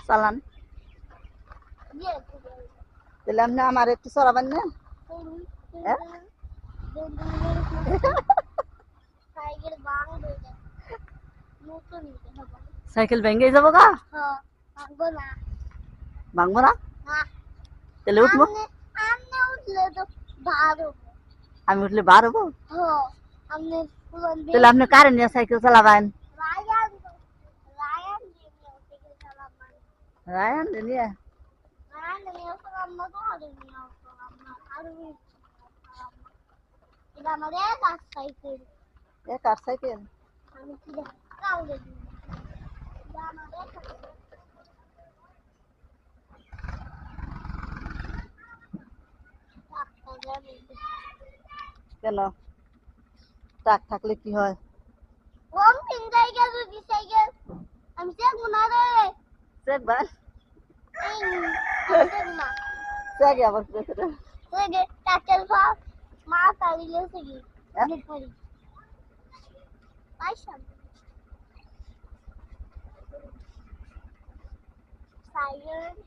চালান তাহলে আপনি আমার একটু চড়াবেন না? সাইকেল ভেঙে যাবো গা? ভাঙবো না? তাহলে উঠবো? আমি উঠলে বার হবো? তাহলে আপনি কারে নিয়ে সাইকেল চালাবেন? রায়ান নিয়ে কার সাইকেল? কেন ট্রাক থাকলে কি হয়? আমি দেখবো না রে। দেখবেন? দেখে আবার কি করে? ট্রাকের মা তাড়িয়ে কি? Silent,